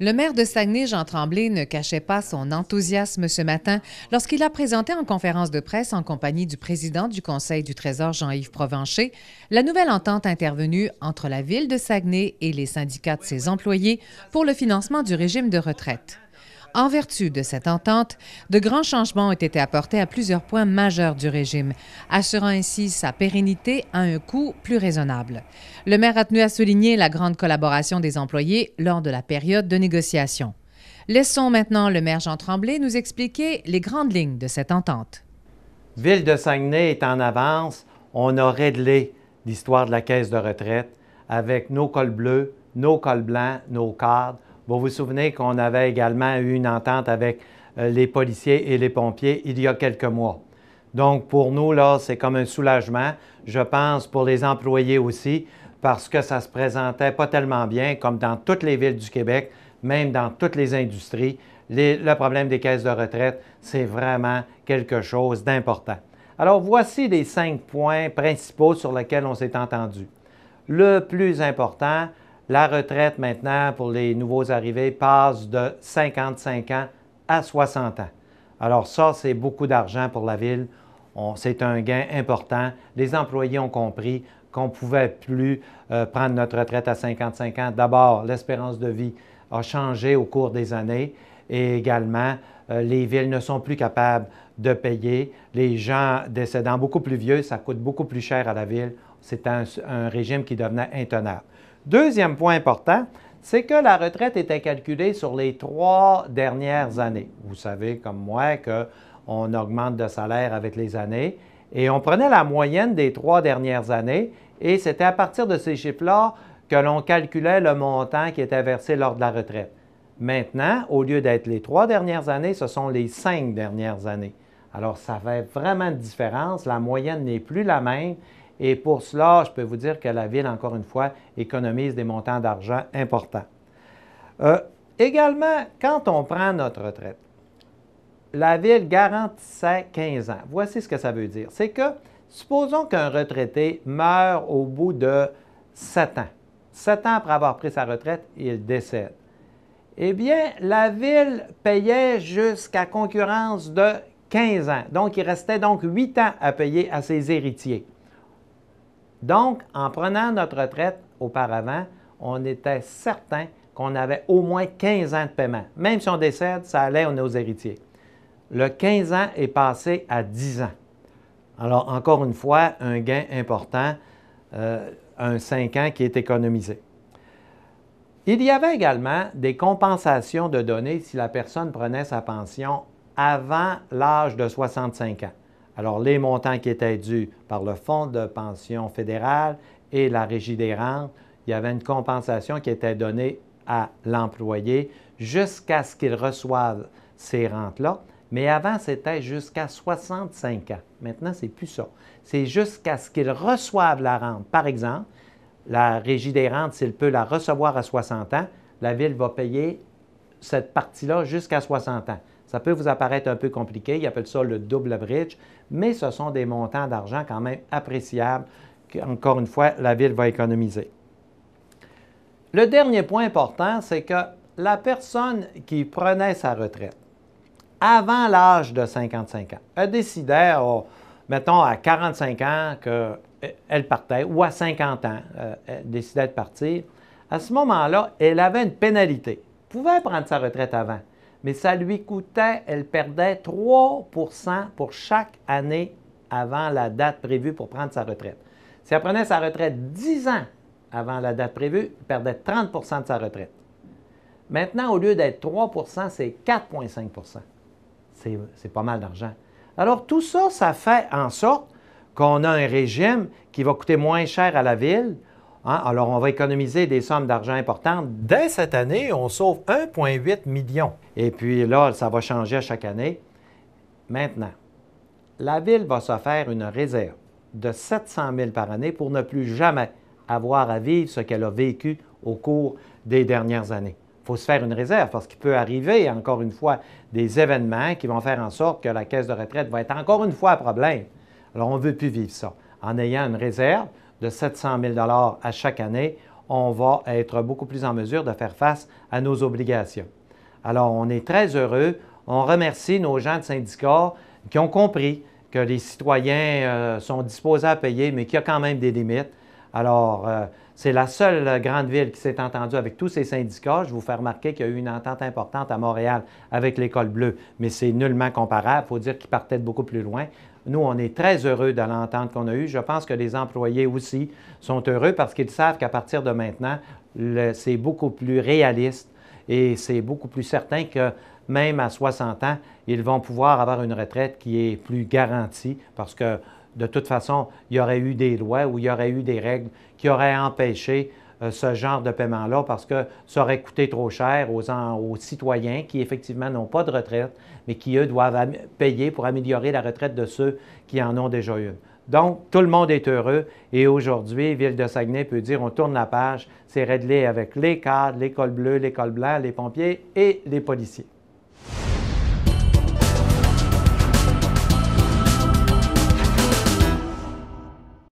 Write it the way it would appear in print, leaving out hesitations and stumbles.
Le maire de Saguenay, Jean Tremblay, ne cachait pas son enthousiasme ce matin lorsqu'il a présenté en conférence de presse en compagnie du président du Conseil du Trésor, Jean-Yves Provencher, la nouvelle entente intervenue entre la ville de Saguenay et les syndicats de ses employés pour le financement du régime de retraite. En vertu de cette entente, de grands changements ont été apportés à plusieurs points majeurs du régime, assurant ainsi sa pérennité à un coût plus raisonnable. Le maire a tenu à souligner la grande collaboration des employés lors de la période de négociation. Laissons maintenant le maire Jean Tremblay nous expliquer les grandes lignes de cette entente. Ville de Saguenay est en avance. On a réglé l'histoire de la caisse de retraite avec nos cols bleus, nos cols blancs, nos cadres. Vous vous souvenez qu'on avait également eu une entente avec les policiers et les pompiers il y a quelques mois. Donc, pour nous, là, c'est comme un soulagement. Je pense pour les employés aussi, parce que ça se présentait pas tellement bien, comme dans toutes les villes du Québec, même dans toutes les industries. Le problème des caisses de retraite, c'est vraiment quelque chose d'important. Alors, voici les 5 points principaux sur lesquels on s'est entendu. Le plus important, la retraite maintenant pour les nouveaux arrivés passe de 55 ans à 60 ans. Alors ça, c'est beaucoup d'argent pour la ville. C'est un gain important. Les employés ont compris qu'on ne pouvait plus prendre notre retraite à 55 ans. D'abord, l'espérance de vie a changé au cours des années et également, les villes ne sont plus capables de payer. Les gens décédant beaucoup plus vieux, ça coûte beaucoup plus cher à la ville. C'est un régime qui devenait intenable. Deuxième point important, c'est que la retraite était calculée sur les 3 dernières années. Vous savez, comme moi, qu'on augmente de salaire avec les années. Et on prenait la moyenne des 3 dernières années et c'était à partir de ces chiffres-là que l'on calculait le montant qui était versé lors de la retraite. Maintenant, au lieu d'être les 3 dernières années, ce sont les 5 dernières années. Alors, ça fait vraiment une différence. La moyenne n'est plus la même. Et pour cela, je peux vous dire que la Ville, encore une fois, économise des montants d'argent importants. Également, quand on prend notre retraite, la Ville garantissait 15 ans. Voici ce que ça veut dire. C'est que, supposons qu'un retraité meurt au bout de 7 ans. 7 ans après avoir pris sa retraite, il décède. Eh bien, la Ville payait jusqu'à concurrence de 15 ans. Donc, il restait donc 8 ans à payer à ses héritiers. Donc, en prenant notre retraite auparavant, on était certain qu'on avait au moins 15 ans de paiement. Même si on décède, ça allait aux héritiers. Le 15 ans est passé à 10 ans. Alors, encore une fois, un gain important, un 5 ans qui est économisé. Il y avait également des compensations de données si la personne prenait sa pension avant l'âge de 65 ans. Alors, les montants qui étaient dus par le Fonds de pension fédéral et la Régie des rentes, il y avait une compensation qui était donnée à l'employé jusqu'à ce qu'il reçoive ces rentes-là. Mais avant, c'était jusqu'à 65 ans. Maintenant, ce n'est plus ça. C'est jusqu'à ce qu'il reçoive la rente. Par exemple, la Régie des rentes, s'il peut la recevoir à 60 ans, la Ville va payer cette partie-là jusqu'à 60 ans. Ça peut vous apparaître un peu compliqué, ils appellent ça le double bridge, mais ce sont des montants d'argent quand même appréciables qu'encore une fois, la Ville va économiser. Le dernier point important, c'est que la personne qui prenait sa retraite avant l'âge de 55 ans, elle décidait, mettons à 45 ans qu'elle partait, ou à 50 ans, elle décidait de partir, à ce moment-là, elle avait une pénalité. Elle pouvait prendre sa retraite avant, mais ça lui coûtait, elle perdait 3 pour chaque année avant la date prévue pour prendre sa retraite. Si elle prenait sa retraite 10 ans avant la date prévue, elle perdait 30 de sa retraite. Maintenant, au lieu d'être 3 c'est 4,5 C'est pas mal d'argent. Alors, tout ça, ça fait en sorte qu'on a un régime qui va coûter moins cher à la Ville. Alors, on va économiser des sommes d'argent importantes. Dès cette année, on sauve 1,8 million. Et puis là, ça va changer à chaque année. Maintenant, la Ville va se faire une réserve de 700 000 par année pour ne plus jamais avoir à vivre ce qu'elle a vécu au cours des dernières années. Il faut se faire une réserve parce qu'il peut arriver, encore une fois, des événements qui vont faire en sorte que la caisse de retraite va être encore une fois un problème. Alors, on ne veut plus vivre ça. En ayant une réserve de 700 000 à chaque année, on va être beaucoup plus en mesure de faire face à nos obligations. Alors, on est très heureux. On remercie nos gens de syndicats qui ont compris que les citoyens sont disposés à payer, mais qu'il y a quand même des limites. Alors, c'est la seule grande ville qui s'est entendue avec tous ces syndicats. Je vous fais remarquer qu'il y a eu une entente importante à Montréal avec l'École bleue, mais c'est nullement comparable. Il faut dire qu'ils partaient de beaucoup plus loin. Nous, on est très heureux de l'entente qu'on a eue. Je pense que les employés aussi sont heureux parce qu'ils savent qu'à partir de maintenant, c'est beaucoup plus réaliste et c'est beaucoup plus certain que même à 60 ans, ils vont pouvoir avoir une retraite qui est plus garantie parce que de toute façon, il y aurait eu des lois ou il y aurait eu des règles qui auraient empêché ce genre de paiement-là parce que ça aurait coûté trop cher aux citoyens qui, effectivement, n'ont pas de retraite, mais qui, eux, doivent payer pour améliorer la retraite de ceux qui en ont déjà une. Donc, tout le monde est heureux et aujourd'hui, Ville de Saguenay peut dire on tourne la page, c'est réglé avec les cadres, l'École bleue, l'École blanche, les pompiers et les policiers.